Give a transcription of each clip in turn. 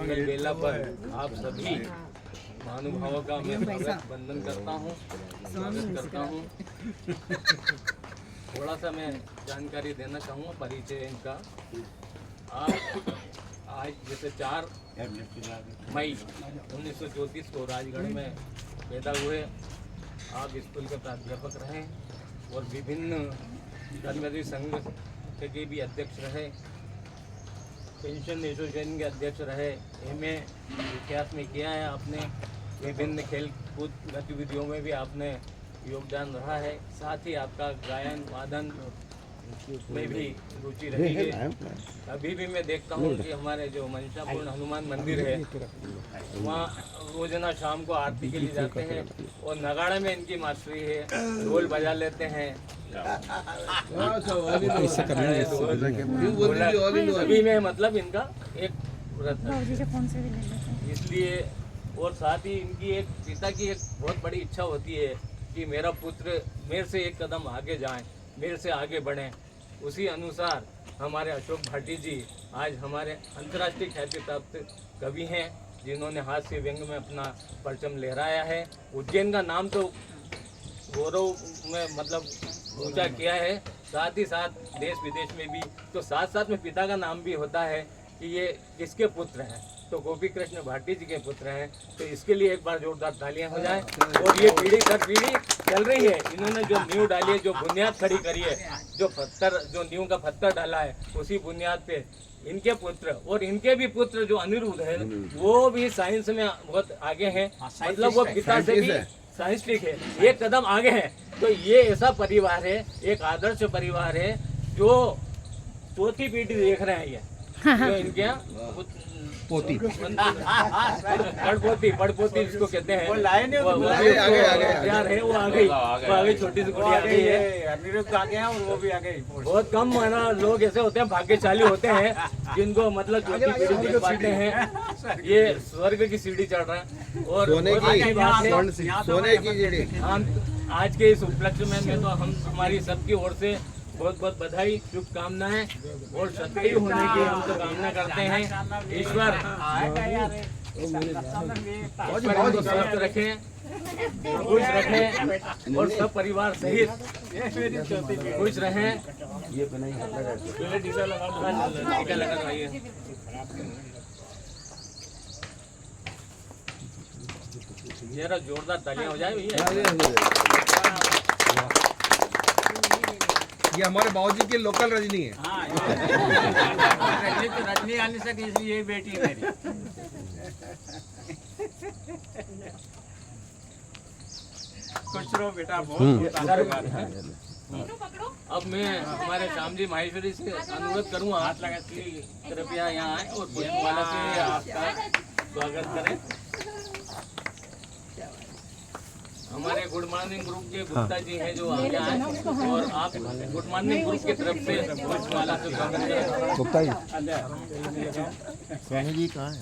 मंगल बेला पर आप सभी महानुभावों का मैं वंदन करता हूँ, स्वागत करता हूँ। थोड़ा सा मैं जानकारी देना चाहूँगा परिचय इनका। आप आज जैसे 4 मई 1934 को राजगढ़ में पैदा हुए। आप स्कूल के प्राध्यापक रहे और विभिन्न कर्मचारी संघ के भी अध्यक्ष रहे, पेंशन एसोसिएशन के अध्यक्ष रहे। एमए इतिहास में किया है आपने, विभिन्न खेल कूद गतिविधियों में भी आपने योगदान रहा है। साथ ही आपका गायन वादन में भी रुचि रही है। अभी भी मैं देखता हूँ कि हमारे जो मनसापूर्ण हनुमान मंदिर है वहाँ रोजाना शाम को आरती के लिए जाते हैं और नगाड़े में इनकी मास्टरी है, ढोल बजा लेते हैं। सभी में मतलब इनका एक व्रत है। इसलिए और साथ ही इनकी एक पिता की एक बहुत बड़ी इच्छा होती है कि मेरा पुत्र मेरे से एक कदम आगे जाए, मेरे से आगे बढ़ें। उसी अनुसार हमारे अशोक भाटी जी आज हमारे अंतर्राष्ट्रीय ख्याति प्राप्त कवि हैं, जिन्होंने हास्य व्यंग में अपना परचम लहराया है। उज्जैन का नाम तो गौरव में मतलब ऊंचा किया है, साथ ही साथ देश विदेश में भी। तो साथ साथ में पिता का नाम भी होता है कि ये किसके पुत्र हैं, तो गोपी कृष्ण भाटी जी के पुत्र हैं। तो इसके लिए एक बार जोरदार तालियां हो जाएं। और ये पीढ़ी दर पीढ़ी चल रही है। इन्होंने जो नींव डाली है, जो बुनियाद खड़ी करी है, जो नींव का पत्थर डाला है, उसी बुनियाद पे इनके पुत्र और इनके भी पुत्र जो अनिरुद्ध है वो भी साइंस में बहुत आगे हैं। मतलब वो पिता से भी साइंटिस्ट है, एक कदम आगे है। तो ये ऐसा परिवार है, एक आदर्श परिवार है जो चौथी पीढ़ी देख रहे हैं। ये जो इनके यहाँ पोती पड़पोती जिसको कहते हैं, यार है वो आ गई छोटी सी गुड़िया आ गई है, अनिरुद्ध आ गए हैं और वो भी आ गई। बहुत कम माना लोग ऐसे होते हैं, भाग्यशाली होते हैं जिनको मतलब चौथी पीढ़ी देख पाते हैं। ये स्वर्ग की सीढ़ी चढ़ रहे हैं और सोने की सीढ़ी। हम आज के इस उपलक्ष्य में तो हम हमारी सबकी ओर से बहुत बहुत बधाई, शुभकामनाएं और सत्य होने की हम तो कामना करते हैं। ईश्वर को स्वस्थ रखें, खुश रखें और सब परिवार सहित खुश रहें। जरा जोरदार तालियां हो जाए भैया। ये हमारे बाबूजी की लोकल रजनी है। हाँ, रजनी आ नहीं सके इसलिए यही बेटी है मेरी। खुश रहो बेटा, बहुत अब मैं हमारे श्याम जी माहेश्वरी से अनुरोध करूँगा हाथ लगा कि कृपया यहाँ आए और पुष्पमाला से आपका स्वागत करें। हमारे गुड मॉर्निंग ग्रुप के गुप्ता जी हैं जो आगे आए और आप गुड मॉर्निंग ग्रुप की तरफ से पुष्पमाला से स्वागत करें। गुप्ता जी, स्वामी जी कहाँ है?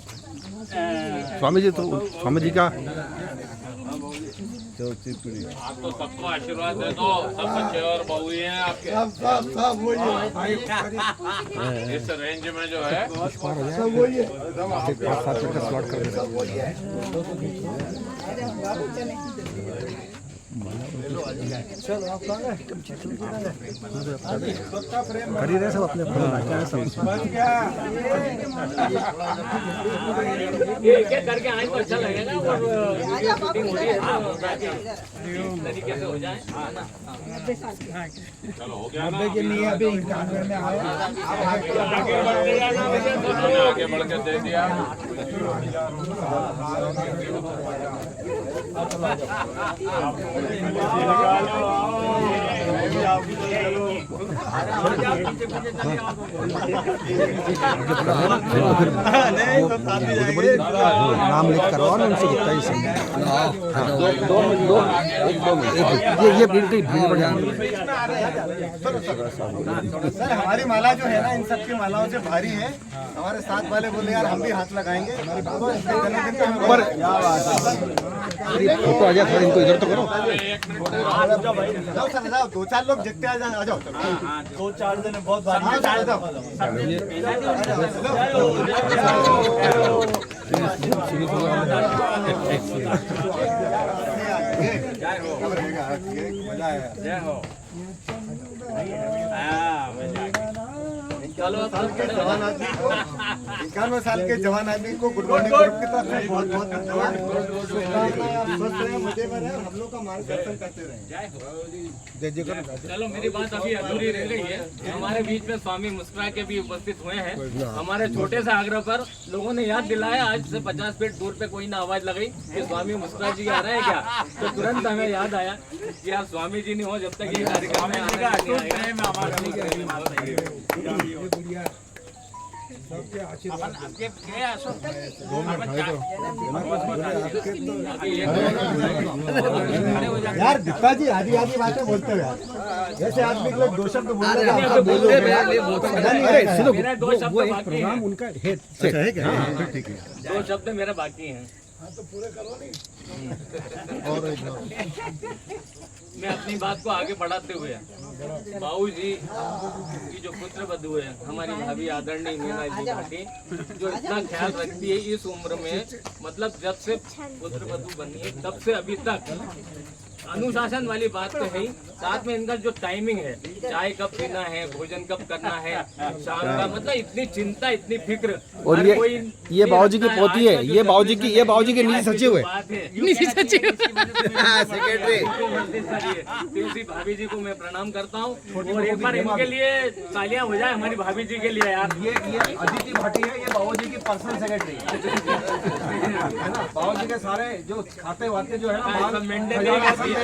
स्वामी जी तो स्वामी जी का आप तो सबको आशीर्वाद दे दो, सब बच्चे और बहू ही हैं आपके। इस रेंज में जो है खरीद रहे सब अपने ये करके आए तो अच्छा लगेगा और शूटिंग हो रही है तरीके से हो जाए। चलो हो गया ना, के लिए अभी में आगे बढ़ के दे दिया। नाम लिख करवाओ ना उनसे कितना ही सही। ये बिल्कुल भीड़ बढ़ जाएगी। सर हमारी माला जो है ना इन सब की मालाओं से भारी है। हमारे साथ वाले बोले यार हम भी हाथ लगाएंगे। फोटो आ जाए थोड़ा, इनको इधर तो करो। जाओ सर जाओ, 2-4 लोग जितने आ जाओ। 2-4 जने बहुत भारी। साल के जवान आदमी को 91 साल के जवान आदमी को गुड मॉर्निंग ग्रुप की तरफ से बहुत बहुत धन्यवाद। शुभकामनाएं, आप स्वस्थ रहें, मजे में रहें, हम लोग का मार्गदर्शन करते रहें। चलो मेरी बात अभी अधूरी रह गई है। हमारे बीच में स्वामी मुस्कुरा के भी उपस्थित हुए हैं। हमारे छोटे से आग्रह पर लोगों ने याद दिलाया, आज से 50 फीट दूर पे कोई ना आवाज लगाई कि स्वामी मुस्कुरा जी आ रहे हैं क्या, तो तुरंत हमें याद आया कि यार स्वामी जी नहीं हो जब तक ये कार्यक्रम में यार दीपा जी आधी आधी बातें बोलते हो यार, जैसे आदमी के लोग दो शब्द बोल रहे हैं। मेरा दो शब्द बाकी हैं। उनका हेड अच्छा है क्या? ठीक है। दो शब्द मेरा बाकी हैं। मैं अपनी बात को आगे बढ़ाते हुए बाबू जी की जो पुत्र वधू है हमारी भाभी आदरणीय मीना जी भाटी, जो इतना ख्याल रखती है इस उम्र में, मतलब जब से पुत्र वधू बनी है तब से अभी तक अनुशासन वाली बात तो है ही, साथ में इनका जो टाइमिंग है, चाय कब पीना है, भोजन कब करना है, शाम का, मतलब इतनी चिंता, इतनी फिक्र। और ये बाबूजी की पोती है, ये बाबूजी की निजी सचिव है। निजी सचिव सेक्रेटरी तुलसी भाभी जी को मैं प्रणाम करता हूँ, और एक बार इनके लिए तालियां हो जाए हमारी भाभी जी के लिए यार। ये अदिति भाटी है, ये बाबूजी की पर्सनल सेक्रेटरी है ना। बाबूजी के सारे जो खाते वाते जो है ना मेंटेन करती है,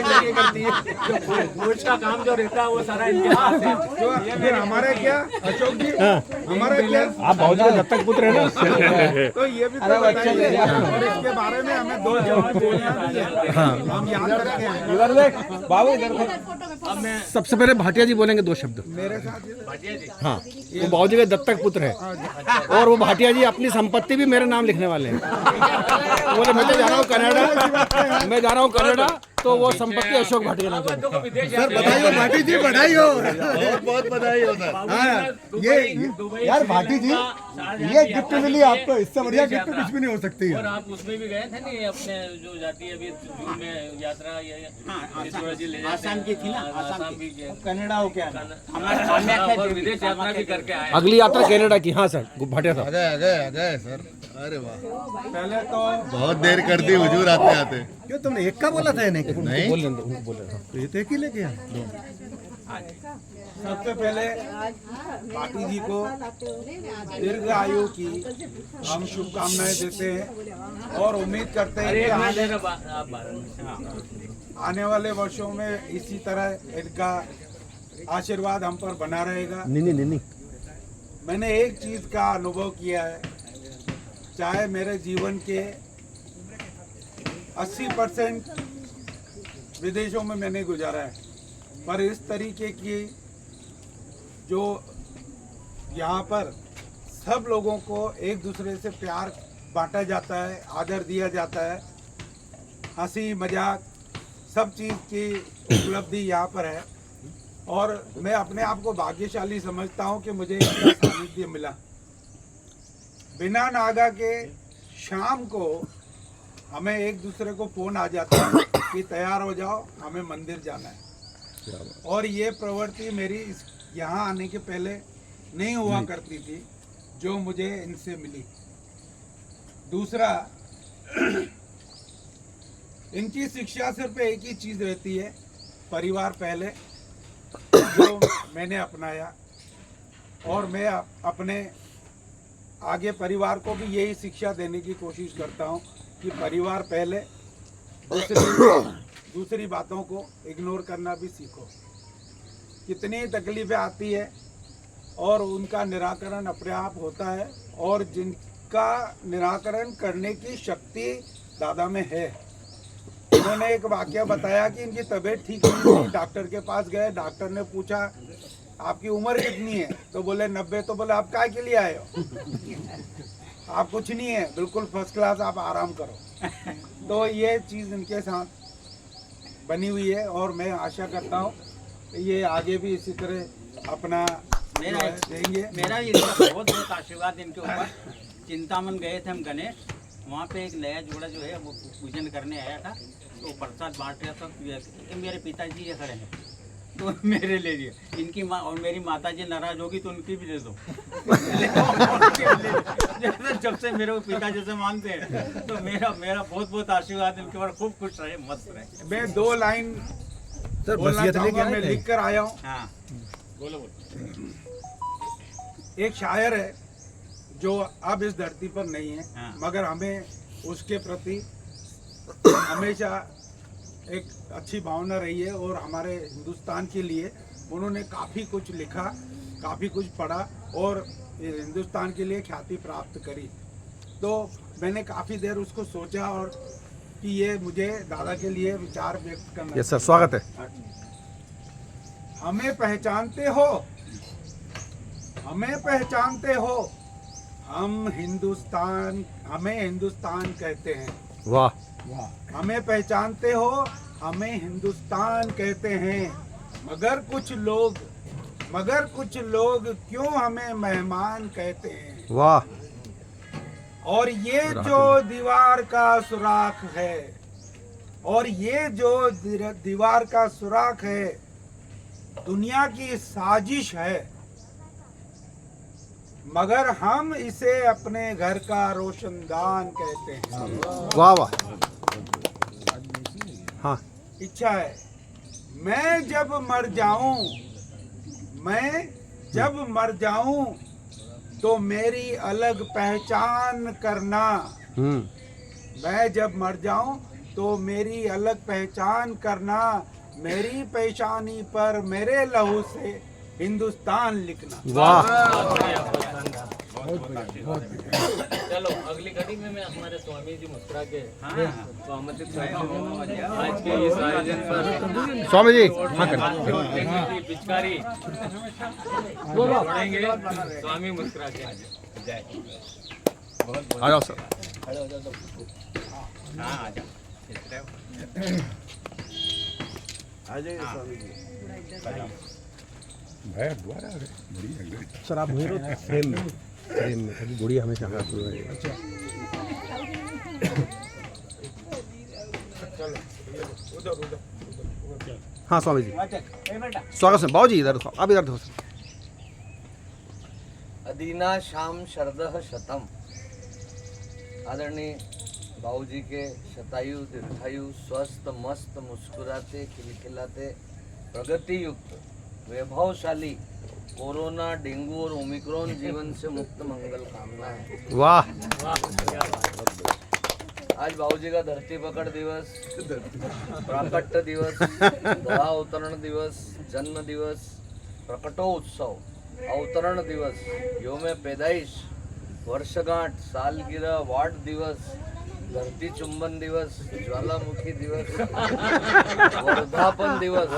बोर्ड का काम जो रहता है वो सारा इनके हाथ है। फिर हमारे क्या अशोक जी, हमारे क्या आप बाबूजी का दत्तक पुत्र है ना। तो ये भी तो बताइए, और इसके बारे में हमें दो जवाब बोलना भी है, हम याद रखें। इधर देख बाबू, इधर अब मैं सबसे पहले भाटिया जी बोलेंगे 2 शब्द। मेरे साथ भाटिया जी, हाँ, वो बाबूजी के दत्तक पुत्र है, और वो भाटिया जी अपनी संपत्ति भी मेरे नाम लिखने वाले हैं। बोले मैं तो जा रहा हूँ कनाडा, मैं जा रहा हूँ कनाडा, तो वो संपत्ति अशोक भाटिया नाम बच्चों को विदेश सर बधाई हो भाटी जी, बधाई हो, बहुत बहुत बधाई हो सर। हाँ ये यार भाटी जी, ये गिफ्ट मिली आपको, इससे बढ़िया गिफ्ट कुछ भी नहीं हो सकती है। और आप उसमें भी गए थे नहीं, अपने जो जाती है अभी जून में यात्रा, ये ईश्वर जी ले जाते हैं। आसाम की थी ना, आसाम भी गए, कनाडा हो क्या और विदेश यात्रा भी करके आए। अगली यात्रा कनाडा की। हाँ सर, भाटिया साहब। आ गए सर। अरे वाह, पहले तो बहुत देर कर दी हुजूर आते आते। क्यों तुमने एक का बोला था? नहीं बोल ये तो एक ही लेके आए। सबसे पहले पाटी जी को दीर्घ आयु की हम शुभकामनाएं देते हैं, और उम्मीद करते हैं कि आने वाले वर्षों में इसी तरह इनका आशीर्वाद हम पर बना रहेगा। नहीं। मैंने एक चीज का अनुभव किया है, चाहे मेरे जीवन के 80% विदेशों में मैंने गुजारा है, पर इस तरीके की जो यहाँ पर सब लोगों को एक दूसरे से प्यार बांटा जाता है, आदर दिया जाता है, हंसी मजाक सब चीज़ की उपलब्धि यहाँ पर है, और मैं अपने आप को भाग्यशाली समझता हूँ कि मुझे इसका सानिध्य मिला। बिना नागा के शाम को हमें एक दूसरे को फोन आ जाता है कि तैयार हो जाओ, हमें मंदिर जाना है, और ये प्रवृत्ति मेरी यहाँ आने के पहले नहीं हुआ करती थी, जो मुझे इनसे मिली। दूसरा, इनकी शिक्षा सिर्फ एक ही चीज़ रहती है, परिवार पहले, जो मैंने अपनाया, और मैं अपने आगे परिवार को भी यही शिक्षा देने की कोशिश करता हूँ कि परिवार पहले, दूसरी बातों को इग्नोर करना भी सीखो। कितनी तकलीफें आती है और उनका निराकरण अपने आप होता है, और जिनका निराकरण करने की शक्ति दादा में है। उन्होंने एक वाकया बताया कि इनकी तबीयत ठीक नहीं थी, डॉक्टर के पास गए, डॉक्टर ने पूछा आपकी उम्र कितनी है, तो बोले 90। तो बोले आप काय के लिए आए हो? आप कुछ नहीं है, बिल्कुल फर्स्ट क्लास, आप आराम करो। तो ये चीज़ इनके साथ बनी हुई है, और मैं आशा करता हूँ ये आगे भी इसी तरह अपना देंगे। मेरा ये बहुत बहुत आशीर्वाद इनके ऊपर। चिंतामन गए थे हम गणेश, वहाँ पे एक नया जोड़ा जो है वो पूजन करने आया था, तो प्रसाद बांट रहा था। मेरे पिताजी ये खड़े हैं, तो मेरे ले लिया। इनकी माँ और मेरी माता जी नाराज होगी तो उनकी भी दे दो। जैसे जब से मेरे को पिता जैसे मानते हैं तो मेरा बहुत बहुत आशीर्वाद इनके ऊपर, खूब खुश रहे, मस्त रहे। मैं 2 लाइन बोलना चाहूँगा, मैं लिख कर आया हूँ। हाँ एक शायर है जो अब इस धरती पर नहीं है, हाँ। मगर हमें उसके प्रति हमेशा एक अच्छी भावना रही है और हमारे हिंदुस्तान के लिए उन्होंने काफ़ी कुछ लिखा, काफ़ी कुछ पढ़ा और हिंदुस्तान के लिए ख्याति प्राप्त करी। तो मैंने काफ़ी देर उसको सोचा और कि ये मुझे दादा के लिए विचार व्यक्त करना। यस सर, स्वागत है। हमें पहचानते हो, हमें पहचानते हो, हमें हिंदुस्तान कहते हैं। वाह, हमें पहचानते हो, हमें हिंदुस्तान कहते हैं, मगर कुछ लोग क्यों हमें मेहमान कहते हैं। वाह। और ये जो दीवार का सुराख है, और ये जो दीवार का सुराख है, दुनिया की साजिश है, मगर हम इसे अपने घर का रोशनदान कहते हैं। वाह वाह। हाँ, इच्छा है मैं जब मर जाऊं तो मेरी अलग पहचान करना। मैं जब मर जाऊं तो मेरी अलग पहचान करना, मेरी पेशानी पर मेरे लहू से हिंदुस्तान लिखना। वाह। चलो अगली कड़ी में मैं हमारे स्वामी जी मुस्कुरा के तो आमंत्रित करता हूं आज के इस आयोजन पर। स्वामी जी, की पिचकारी छोड़ेंगे स्वामी मुस्कुरा के। जय। आ जाओ सर। हाँ आ जाओ। सर आप वहीं रहो, फ्रेम में अभी गुड़िया हमेशा हाथ में रहेगा। हाँ स्वामी जी, स्वागत है। बाबू जी इधर देखो, आप इधर देखो। अदीना शाम शरदह शतम। आदरणीय बाबूजी के शतायु दीर्घायु स्वस्थ मस्त मुस्कुराते खिलखिलाते प्रगति युक्त वैभवशाली कोरोना डेंगू और ओमिक्रॉन जीवन से मुक्त मंगल कामना है। वाह। आज बाबूजी का धरती पकड़ दिवस, प्राकट्य दिवस, धरा अवतरण दिवस, जन्म दिवस, प्रकटोत्सव, अवतरण दिवस, योम पैदाइश, वर्षगांठ, सालगिरह, वार्ड दिवस, धरती चुंबन दिवस, ज्वालामुखी दिवस, वर्धापन दिवस,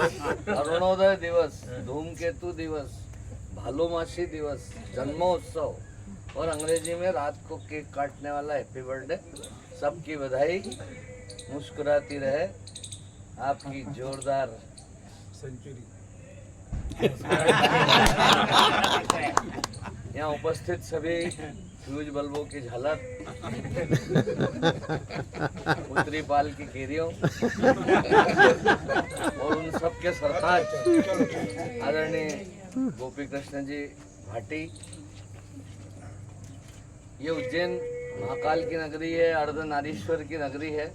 अरुणोदय दिवस, धूमकेतु दिवस, भालोमासी दिवस, जन्मोत्सव और अंग्रेजी में रात को केक काटने वाला हैप्पी बर्थडे। सबकी बधाई, मुस्कुराती रहे आपकी जोरदार सेंचुरी। यहाँ उपस्थित सभी फ्यूज बल्बों की झलक, उत्तरी पाल की केरियों और उन सब के सरताज आदरणीय गोपी कृष्ण जी भाटी। ये उज्जैन महाकाल की नगरी है, अर्धनारीश्वर की नगरी है,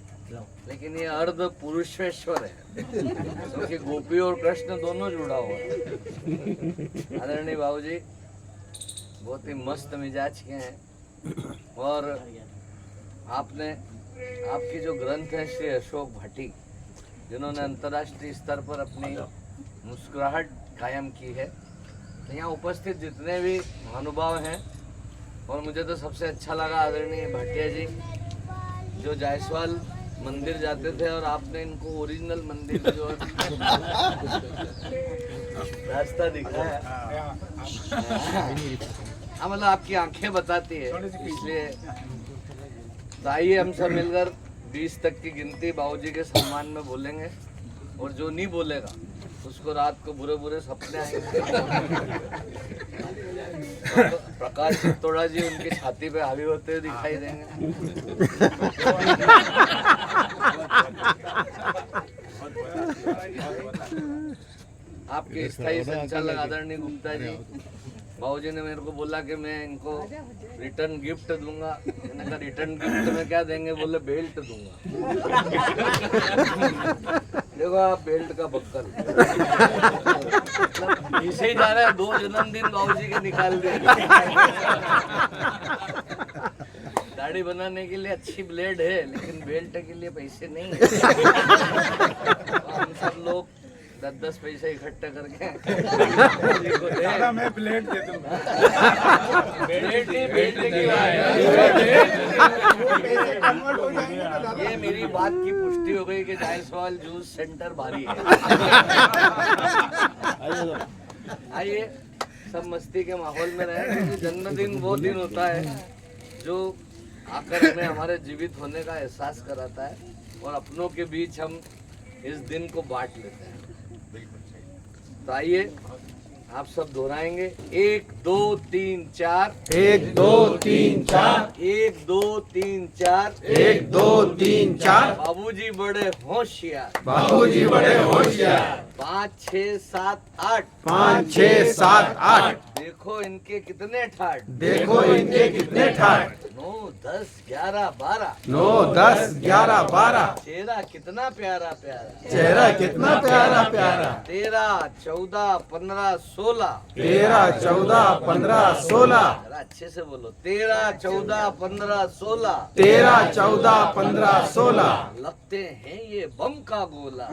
लेकिन ये अर्ध पुरुषेश्वर है क्योंकि गोपी और कृष्ण दोनों जुड़ा हुआ है। आदरणीय बाबूजी बहुत ही मस्त मिजाज के हैं और आपकी जो ग्रंथ है श्री अशोक भाटी, जिन्होंने अंतर्राष्ट्रीय स्तर पर अपनी मुस्कुराहट कायम की है। तो यहाँ उपस्थित जितने भी महानुभाव हैं, और मुझे तो सबसे अच्छा लगा आदरणीय भाटिया जी जो जायसवाल मंदिर जाते थे और आपने इनको ओरिजिनल मंदिर जो रास्ता दिखाया। हाँ मतलब आपकी आंखें बताती है, इसलिए तो आइए हम सब मिलकर 20 तक की गिनती बाबूजी के सम्मान में बोलेंगे और जो नहीं बोलेगा उसको रात को बुरे बुरे सपने आएंगे। प्रकाश चित्तोड़ा जी उनकी छाती पे हावी होते हुए दिखाई देंगे। आपके स्थायी संचालक आदरणीय गुप्ता जी, बाबूजी ने मेरे को बोला कि मैं इनको रिटर्न गिफ्ट दूंगा। मैंने कहा रिटर्न गिफ्ट में क्या देंगे? बोले बेल्ट दूंगा। देखो आप बेल्ट का बक्कल ऐसे ही जा रहा है। 2 जन्मदिन बाबूजी के निकाल दिए। दाढ़ी बनाने के लिए अच्छी ब्लेड है, लेकिन बेल्ट के लिए पैसे नहीं है। तो हम सब लोग 10-10 पैसे इकट्ठे करके दादा मैं ब्लेड दे दूंगा। बेल्ट की बात है। ये मेरी बात की पुष्टि हो गई कि जायसवाल जूस सेंटर भारी है। आइए सब मस्ती के माहौल में रहे, क्योंकि जन्मदिन वो दिन होता है जो आकर हमें हमारे जीवित होने का एहसास कराता है, और अपनों के बीच हम इस दिन को बांट लेते हैं। तो आइए आप सब दोहराएंगे। 1 2 3 4, 1 2 3 4, 1 2 3 4, 1 2 3 4, बाबूजी बड़े होशियार, बाबूजी बड़े होशियार, 5 6 7 8, 5 6 7 8, देखो इनके कितने ठाट, देखो इनके कितने ठाट, 9 10 11 12, 9 10 11 12, चेहरा कितना प्यारा प्यारा, चेहरा कितना प्यारा प्यारा, 13 14 15 16, 13 14 15 16, जरा अच्छे से बोलो, 13 14 15 16, 13 14 15 16, लगते हैं ये बम का गोला,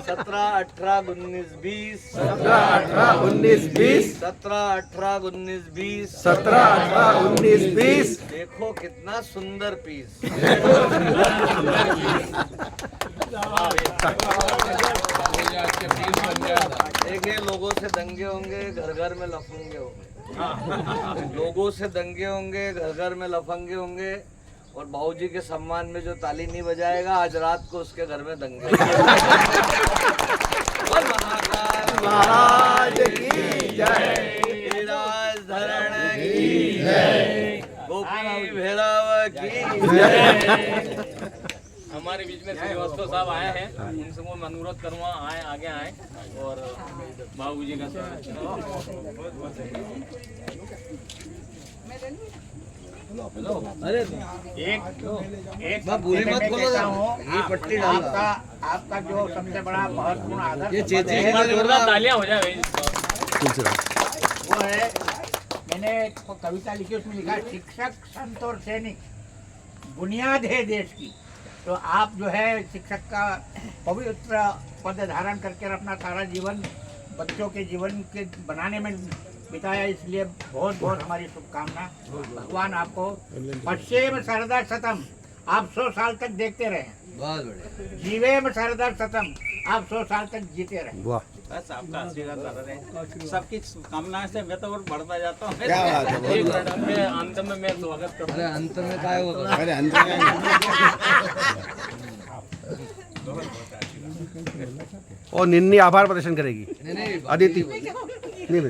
17 18 19 20, 17 18 19 20, 17 18 19 20, 17 18 19 20, देखो कितना सुंदर पीस। देखिए लोगों से दंगे होंगे, घर घर में लफंगे होंगे। लोगों से दंगे होंगे, घर घर में लफंगे होंगे, और बाबूजी के सम्मान में जो ताली नहीं बजाएगा आज रात को उसके घर में दंगे। बोल महाकाल महाराज की जय, राज धरण की जय, गोपी भैरव की जय। हमारे बीच में श्रीवास्तव साहब आए हैं, उनसे मैं अनुरोध करूँगा आए, आगे आए और बाबू जी का स्वागत करें। अरे एक बुरी मत बोलो, ये पट्टी डालो। आपका जो सबसे बड़ा महत्वपूर्ण आदर ये चेची एक बार जोरदार तालियां हो जाए भाई। वो है, मैंने एक कविता लिखी, उसमें लिखा है, शिक्षक संत और सैनिक बुनियाद है देश की। तो आप जो है शिक्षक का पवित्र पद धारण करके अपना सारा जीवन बच्चों के जीवन के बनाने में बिताया, इसलिए बहुत बहुत हमारी शुभकामना। भगवान आपको पश्चिम सरदा शतम, आप 100 साल तक देखते रहे। बहुत बढ़िया। जीवेम सरदा शतम, आप 100 साल तक जीते रहे। वाह, बस आपका आशीर्वाद बना रहे, सबकी कामनाएं से मैं तो और बढ़ता जाता हूँ। क्या बात है, एक मिनट में अंत में मैं स्वागत अरे करूँ। अंत में काय होगा? अरे अंदर और निन्नी आभार प्रदर्शन करेगी नहीं अदिति। नहीं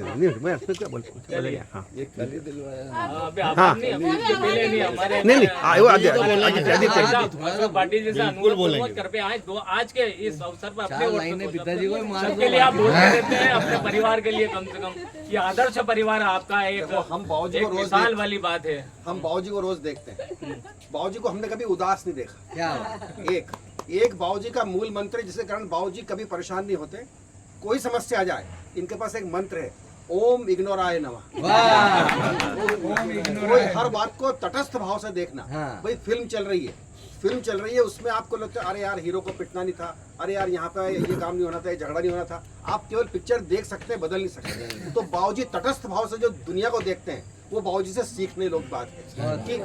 मैं क्या बोल हाँ अभी आप नहीं, अभी इसके पहले नहीं हमारे नहीं आयो आदित्य पार्टी जैसे अनुरोध कर पे आए दो आज के इस अवसर पर अपने 4 और लाइनें पिताजी को मार सबके लिए आप बोलते रहते हैं, अपने परिवार के लिए कम से कम ये आदर्श परिवार आपका एक हम बाबूजी को रोज मिसाल वाली बात है। हम बाबूजी को रोज देखते हैं। बाबूजी को हमने कभी उदास नहीं देखा। क्या बात? एक बाबूजी का मूल मंत्र है, जिसके कारण बाबूजी कभी परेशान नहीं होते। कोई समस्या आ जाए, इनके पास एक मंत्र है, ओम इग्नोराय नमः। कोई हर बात को तटस्थ भाव से देखना। हाँ। भाई फिल्म चल रही है, उसमें आपको लगता है अरे यार हीरो को पिटना नहीं था, अरे यार यहाँ पे ये काम नहीं होना था, ये झगड़ा नहीं होना था। आप केवल पिक्चर देख सकते हैं, बदल नहीं सकते। तो बाबूजी तटस्थ भाव से जो दुनिया को देखते हैं, वो बाबूजी से सीखने लोग बात है कि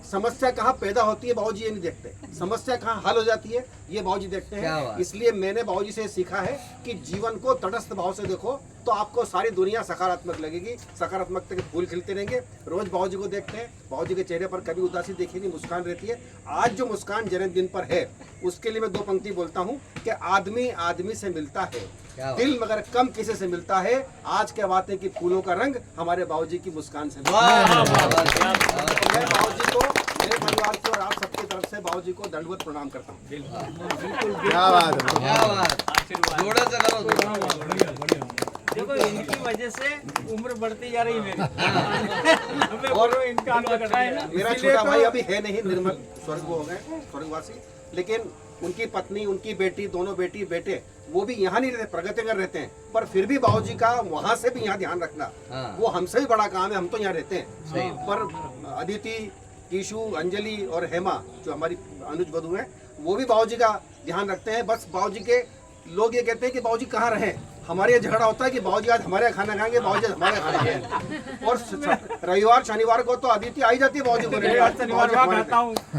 समस्या कहाँ पैदा होती है, बाबूजी ये नहीं देखते। समस्या कहाँ हल हो जाती है, ये बाबूजी देखते हैं। इसलिए मैंने बाबूजी से सीखा है कि जीवन को तटस्थ भाव से देखो, तो आपको सारी दुनिया सकारात्मक लगेगी, सकारात्मकता के फूल खिलते रहेंगे। रोज बाबूजी को देखते हैं, बाबूजी के चेहरे पर कभी उदासी देखी नहीं, मुस्कान रहती है। आज जो मुस्कान जन्मदिन पर है, उसके लिए मैं 2 पंक्ति बोलता हूँ कि आदमी आदमी से मिलता है, दिल मगर कम किसी से मिलता है। आज क्या बात है कि फूलों का रंग हमारे बाबूजी की मुस्कान से। मैं बाबूजी को, मेरे परिवार की और आप सबकी तरफ से बाबूजी को दंडवत प्रणाम करता हूँ। क्या बात है। क्या बात, जोड़ा से करो जोड़ा। देखो इनकी वजह से उम्र बढ़ती जा रही मेरी। और इनका मेरा छोटा भाई अभी है नहीं, निर्मल स्वर्ग हो गए, स्वर्गवासी, लेकिन उनकी पत्नी, उनकी बेटी, दोनों बेटी बेटे वो भी यहाँ नहीं रहते, प्रगति नगर रहते हैं, पर फिर भी बाबूजी का वहाँ से भी यहाँ ध्यान रखना, वो हमसे भी बड़ा काम है। हम तो यहाँ रहते हैं, पर अदिति, कीशु, अंजलि और हेमा जो हमारी अनुज बधू है, वो भी बाबूजी का ध्यान रखते हैं। बस बाबूजी के लोग ये कहते हैं कि बाबूजी कहाँ रहे, हमारे यहाँ झगड़ा होता है कि बाबूजी आज हमारे यहाँ खाना खाएंगे, बाबूजी आज हमारे यहाँ खाना खाएंगे। और रविवार शनिवार को तो अदिति आई जाती है बाबूजी को,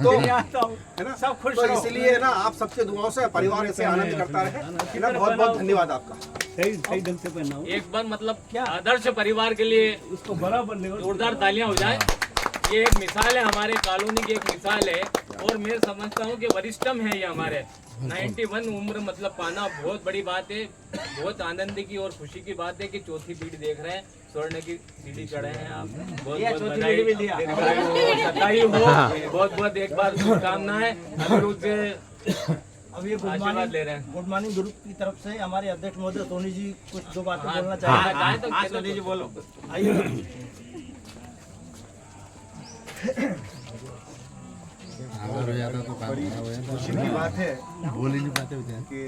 तो है ना, सब खुश। तो इसलिए ना आप सबसे दुआओं से परिवार ऐसे आनंद करता रहे, है ना। बहुत बहुत धन्यवाद आपका। सही ढंग से पहना एक बार मतलब क्या आदर्श परिवार के लिए उसको बराबर जोरदार तालियां हो जाए। ये एक मिसाल है, हमारे कॉलोनी की एक मिसाल है, और मैं समझता हूँ कि वरिष्ठम है ये हमारे। 91 उम्र मतलब पाना बहुत बड़ी बात है, बहुत आनंद की और खुशी की बात है कि चौथी पीढ़ी देख रहे हैं, स्वर्ण की सीढ़ी चढ़े हैं आप। बहुत बहुत बधाई, सदाई हो, बहुत बहुत एक बार शुभकामना है। अनिरुद्ध से अब ये आशीर्वाद ले रहे हैं। गुड मॉर्निंग ग्रुप की तरफ से हमारे अध्यक्ष महोदय सोनी जी कुछ दो बातें बोलना चाहेंगे। हाँ, सोनी जी बोलो। आइए। बड़ी खुशी की बात है कि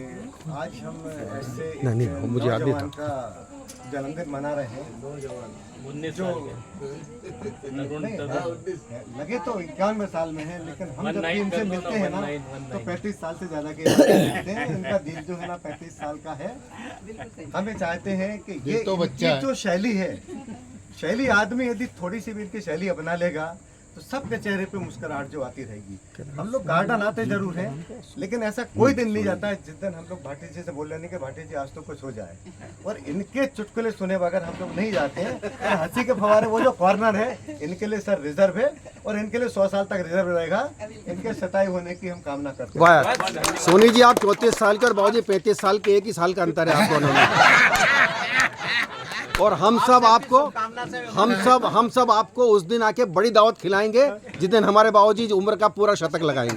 आज हम ऐसे मुझे याद नहीं था। नौजवान का जन्मदिन मना रहे हैं। 19 जो साल के। लगे तो 91 साल में है, लेकिन हम जब भी इनसे मिलते हैं ना तो 35 साल से ज्यादा के मिलते हैं। इनका दिल जो है ना 35 साल का है। हमें चाहते हैं कि ये इनकी जो शैली है, शैली आदमी यदि थोड़ी सी भी इनकी शैली अपना लेगा तो सबके चेहरे पे मुस्कुराहट जो आती रहेगी। हम लोग गार्डन आते जरूर हैं, लेकिन ऐसा कोई दिन नहीं जाता है जिस दिन हम लोग भाटी जी से बोल रहे नहीं कि भाटी जी आज तो कुछ हो जाए। और इनके चुटकुले सुने बगैर हम लोग नहीं जाते हैं। और हंसी के फवारे वो जो कॉर्नर है इनके लिए सर रिजर्व है, और इनके लिए 100 साल तक रिजर्व रहेगा। इनके सताई होने की हम कामना करते हैं। वाह, सोनी जी आप 34 साल के और बाबूजी 35 साल के, एक ही साल का अंतर है आप दोनों में। और हम सब आपको उस दिन आके बड़ी दावत खिलाएंगे जिस दिन हमारे बाबूजी उम्र का पूरा शतक लगाएंगे।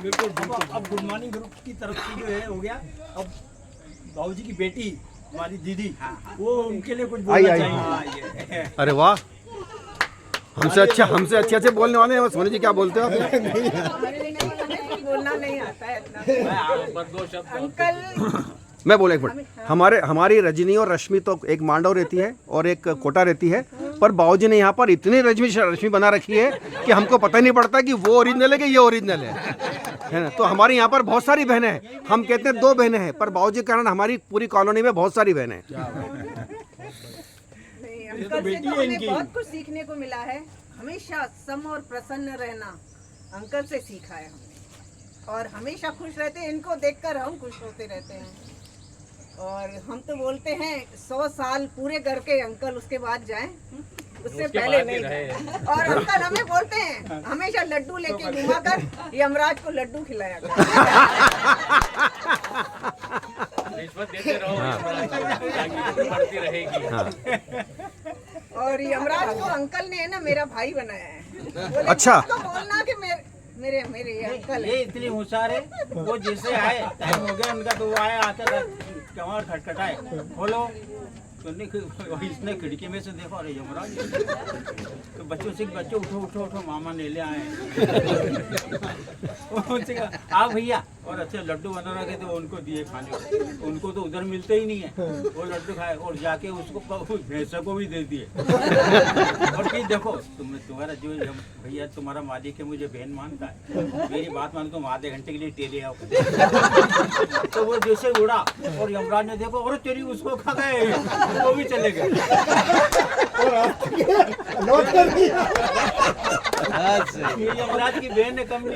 बिल्कुल। अब गुड मॉर्निंग ग्रुप की तरफ से जो है हो गया। अब बाबूजी की बेटी हमारी दीदी, वो उनके लिए कुछ बोलना चाहिए। अरे वाह, हमसे अच्छे बोलने वाले हैं। सोनी जी क्या बोलते हो आप? बोलना नहीं आता है इतना। अंकल मैं बोला एक मिनट, हमारी रजनी और रश्मि तो एक मांडव रहती है और एक कोटा रहती है, पर बाबूजी ने यहाँ पर इतनी रश्मि बना रखी है कि हमको पता ही नहीं पड़ता कि वो ओरिजिनल है कि ये ओरिजिनल है ना। तो हमारे यहाँ पर बहुत सारी बहनें हैं, हम कहते हैं 2 बहनें हैं, पर बाबूजी के कारण हमारी पूरी कॉलोनी में बहुत सारी बहनें हैं। अंकल से तो हमें बहुत कुछ सीखने को मिला है। हमेशा सम और प्रसन्न रहना अंकल से सीखा है हमने, और हमेशा खुश रहते हैं। इनको देखकर हम खुश होते रहते हैं। और हम तो बोलते हैं 100 साल पूरे करके अंकल उसके बाद जाएं, उससे पहले नहीं जाएं। और अंकल हमें बोलते हैं हमेशा लड्डू लेके घुमा कर यमराज को लड्डू खिलाया कर। रिश्वत देते रहो, बढ़ती रहेगी। और यमराज को अंकल ने है ना मेरा भाई बनाया है। अच्छा। तो बोलना कि मेरे अंकल ये इतनी होशियार है। वो जैसे आए, टाइम हो गया उनका, तो वो आया, आते कमर खटखटाए, खोलो तो इसने खिड़की में से देखो, अरे यमराज। तो बच्चों उठो मामा ने ले आए। हाँ भैया, और अच्छे लड्डू बना रखे थे, उनको दिए खाने। उनको तो उधर मिलते ही नहीं है, वो लड्डू खाए और जाके उसको भैंसों को भी दे दिए। और फिर देखो तुम्हारा जो भैया तुम्हारा मालिक है, मुझे बहन मानता है, मेरी बात मानो तो आधे घंटे के लिए टेले आओ। तो वो जैसे उड़ा और यमराज ने देखो, और तेरी उसको खा गए, वो भी चले गए। यमराज की बहन ने कम नहीं।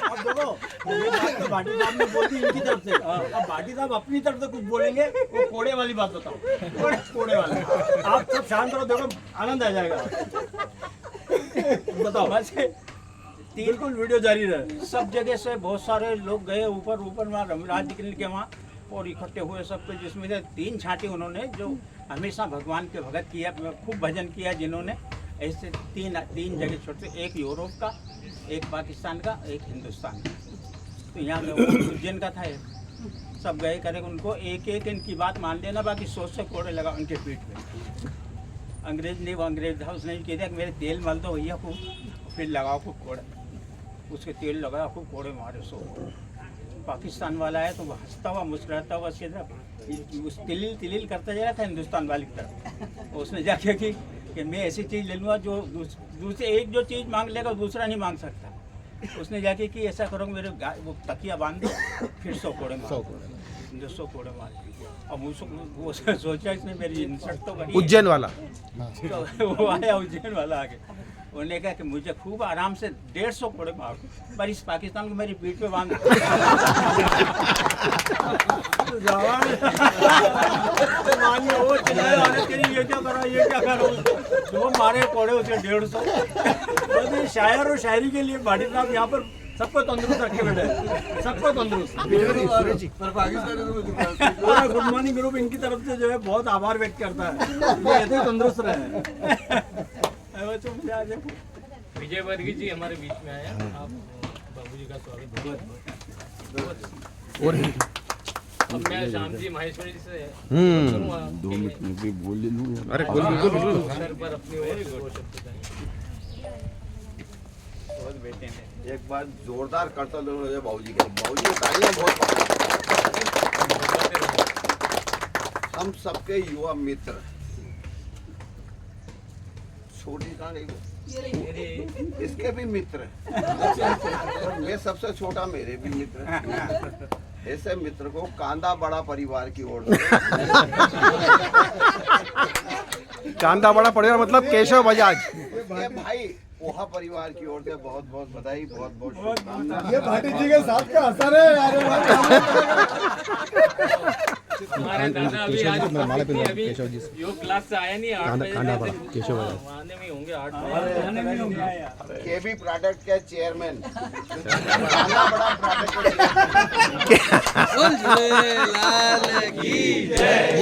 अब देखो तो भाटी साहब ने बोल दी इनकी तरफ से, अब भाटी साहब अपनी तरफ से कुछ बोलेंगे। वो कोड़े वाली बात बताओ, कोड़े वाली। आप सब शांत रहो, देखो आनंद आ जाएगा। बताओ। बिल्कुल वीडियो जारी रहे। सब जगह से बहुत सारे लोग गए ऊपर वहाँ रमराज निकल के वहाँ और इकट्ठे हुए सब कुछ, जिसमें से 3 छाटे उन्होंने जो हमेशा भगवान के भगत किया, खूब भजन किया, जिन्होंने ऐसे तीन जगह छोटे, एक यूरोप का, एक पाकिस्तान का, एक हिंदुस्तान का। तो यहाँ में वो उज्जैन का था, सब गए करे, उनको एक एक इनकी बात मान लेना, बाकी 100 से कोड़े लगा उनके पीठ पे। अंग्रेज नहीं, वो अंग्रेज था, उसने कह दिया कि मेरे तेल मल दो भैया खूब, फिर लगाओ खूब कोड़े। उसके तेल लगाया, खूब कोड़े मारे 100। पाकिस्तान वाला है तो वो हंसता हुआ मुस्कुराता हुआ सीधा उस तिलिल तिलिल करता जा रहा था हिंदुस्तान वाले की तरफ। उसने जाके कि मैं ऐसी चीज़ ले लूँगा जो दूसरे एक जो चीज़ मांग लेगा दूसरा नहीं मांग सकता। उसने जाके कि ऐसा करो मेरे वो तकिया बांध दो, फिर 100 कोड़े मार 100 कोड़े मार। अब वो सोचा इसने मेरी इंसल्ट तो करी। उज्जैन वाला तो वो आया उज्जैन वाला आगे, उन्होंने कहा कि मुझे खूब आराम से 150 कोड़े मारो, पर इस पाकिस्तान को मेरी पीठ पे बांध दो। वो चिल्लाए, ये क्या करो, ये क्या करो, जो मारे कोड़े उसके 150। शायर और शायरी के लिए भाटी साहब यहाँ पर सबको तंदुरुस्त रखे बैठे, सबको तंदुरुस्त। पूरा गुड मॉर्निंग ग्रुप इनकी तरफ से जो है बहुत आभार व्यक्त करता है, ये ऐसे ही तंदुरुस्त रहे। विजय वर्गीय जी हमारे बीच में आया, आप बाबूजी का स्वागत बहुत। और अब मैं श्याम जी माहेश्वरी से करूंगा, 2 मिनट में भी बोल लूंगा। अरे बिल्कुल सर पर अपनी ओर बहुत बेटे हैं। एक बार जोरदार करतल हो जाए बाबूजी के, बाबूजी की तालियां बहुत। हम सबके युवा मित्र, छोटी कहानी इसके भी मित्र और मैं सबसे छोटा, मेरे भी मित्र। ऐसे मित्र को कांदा बड़ा परिवार की ओर से कांदा बड़ा परिवार मतलब केशव बजाज ये भाई पोहा परिवार की ओर से बहुत बहुत बधाई, बहुत बहुत शुभकामनाएं। ये भाटी जी के साथ का असर है यार। हमारे दादा अभी आज योग क्लास से आया नहीं, 8 बजे केशव आने में होंगे, 8 बजे। केबी प्रोडक्ट के चेयरमैन, कांदा बड़ा प्रोडक्ट के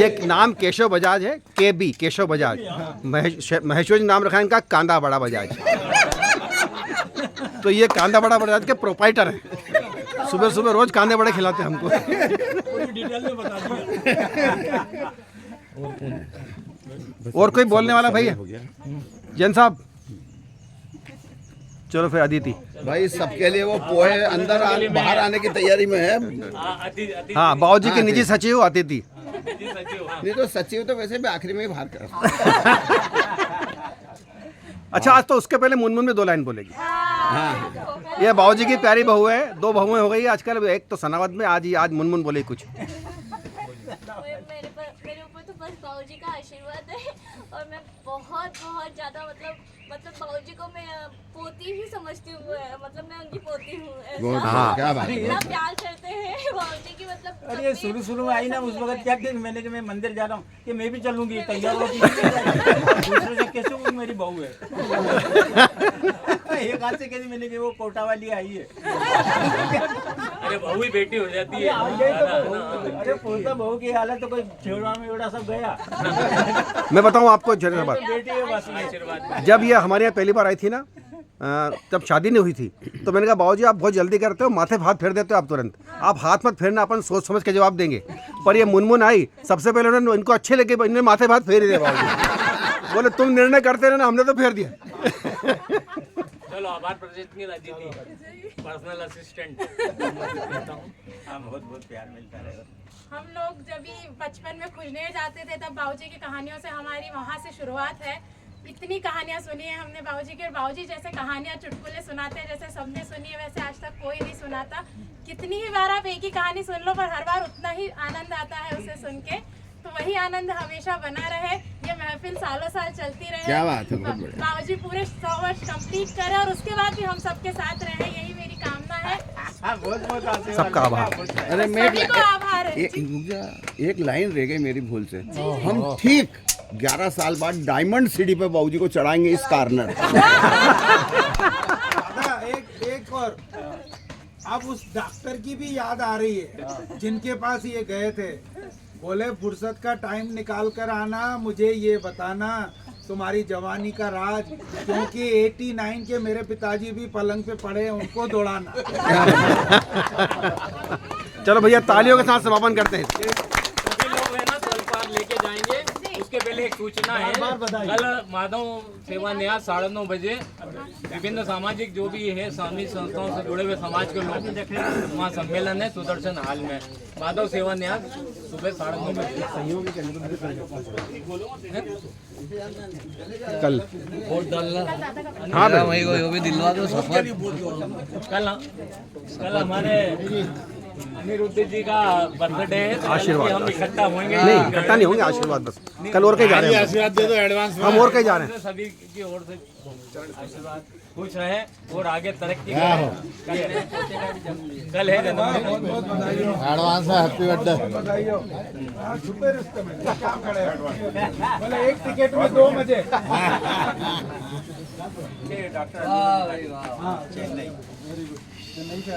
ये नाम केशव बजाज है, केबी केशव बजाज। महेश्वर जी नाम रखा है इनका कांदा बड़ा बजाज। तो ये कांदा बड़ा बजाज के प्रोपाइटर हैं, सुबह सुबह रोज कांदे बड़े खिलाते हैं हमको। डिटेल में बता दिया। और कोई बोलने वाला भैया? जैन साहब चलो फिर अदिति भाई सबके लिए वो पोहे अंदर बाहर आने की तैयारी में है। हाँ, बाबूजी की निजी सचिव अदिति। नहीं तो सचिव तो वैसे भी आखिरी में ही बाहर कर। अच्छा, आज तो उसके पहले मुनमुन में 2 लाइन बोलेगी। ये बाबूजी की प्यारी बहू है, 2 बहुएं हो गई आजकल, एक तो सनावद में, आज मुनमुन बोले कुछ। मेरे ऊपर तो बस बाबूजी का आशीर्वाद है, और मैं बहुत बहुत ज़्यादा मतलब बाबूजी को मैं पोती ही समझती हूँ, मतलब मैं उनकी पोती हूँ। हाँ, क्या बात है। इतना प्यार करते हैं बाबूजी की, मतलब अरे शुरू में आई ना उस वक्त क्या कि मैंने कि मैं मंदिर जा रहा हूँ कि मैं भी चलूंगी, तैयार होगी। दूसरे से कैसे वो मेरी बहू है। एक हाथ से कहती मैंने कि वो कोटा वाली आई है। अरे बहू ही बेटी हो जाती है। अरे पोता बहू की हालत तो कोई छेड़ा में उड़ा सब गया। मैं बताऊं आपको जरा बात, बेटी है बस। जब ये हमारे यहाँ पहली बार आई थी ना, तब शादी नहीं हुई थी, तो मैंने कहा बाबूजी आप बहुत जल्दी करते हो, माथे पे हाथ फेर देते हो आप तुरंत, आप हाथ मत फेरना, अपन सोच समझ के जवाब देंगे। पर ये मुनमुन आई, सबसे पहले उन्होंने इनको अच्छे लगे, इन्होंने माथे पे हाथ फेर दिया बाबूजी। बोले तुम निर्णय करते रहना, हमने तो फेर दिया। चलो आभार प्रकट की राजी थी, पर्सनल असिस्टेंट। हाँ, बहुत बहुत प्यार मिलता है। हम लोग जब भी बचपन में खुजने जाते थे तब बाबूजी की कहानियों से हमारी वहाँ से शुरुआत है। इतनी कहानियाँ सुनी है हमने बाबूजी की, और बाबूजी जैसे कहानियाँ चुटकुले सुनाते हैं जैसे सबने सुनी है, वैसे आज तक कोई नहीं सुनाता। कितनी ही बार आप एक ही कहानी सुन लो, पर हर बार उतना ही आनंद आता है उसे सुन के। तो वही आनंद हमेशा बना रहे, ये महफिल सालों साल चलती रहे। क्या बात है, बहुत बढ़िया। बाबूजी पूरे 100 वर्ष कंप्लीट करे और उसके बाद भी हम सबके साथ रहे, यही मेरी कामना है। बहुत बहुत आशीर्वाद। सबका आभार। अरे मैं सभी को आभार है। एक लाइन रह गई मेरी भूल से। हम ठीक 11 साल बाद डायमंड सीढ़ी पे बाबूजी को चढ़ाएंगे इस कार्नर। एक और, अब उस डॉक्टर की भी याद आ रही है जिनके पास ये गए थे, बोले फुर्सत का टाइम निकाल कर आना, मुझे ये बताना तुम्हारी जवानी का राज, क्योंकि 89 के मेरे पिताजी भी पलंग पे पड़े हैं, उनको दौड़ाना। चलो भैया तालियों के साथ समापन करते हैं। सभी लोग है ना स्वल्पार लेके जाएंगे। उसके पहले एक सूचना है, कल माधव सेवा न्यास 9:30 बजे विभिन्न सामाजिक जो भी है सामाजिक संस्थाओं से जुड़े हुए समाज के लोग वहाँ सम्मेलन है सुदर्शन हॉल में। माधव सेवा न्यास सुबह 9:30 बजे। कल वोट डालना। हाँ मेरा वही को भी दिलवा दो सफर। कल हमारे अनिरुद्ध जी का बर्थडे है, तो आशीर्वाद। हम इकट्ठा होंगे। नहीं इकट्ठा नहीं होंगे, आशीर्वाद बस। कल और कहीं जा रहे हैं, आशीर्वाद दे दो एडवांस में। हम और कहीं जा रहे हैं। सभी की ओर से आशीर्वाद, खुश रहे और आगे तरक्की करें। कल है जन्मदिन। एडवांस में हैप्पी बर्थडे। बधाई हो। हाँ, छुपे रिश्ते में क्या खड़े हैं? बोले एक टिकट में 2 मजे। वाह भाई वाह। हाँ, चेन्नई से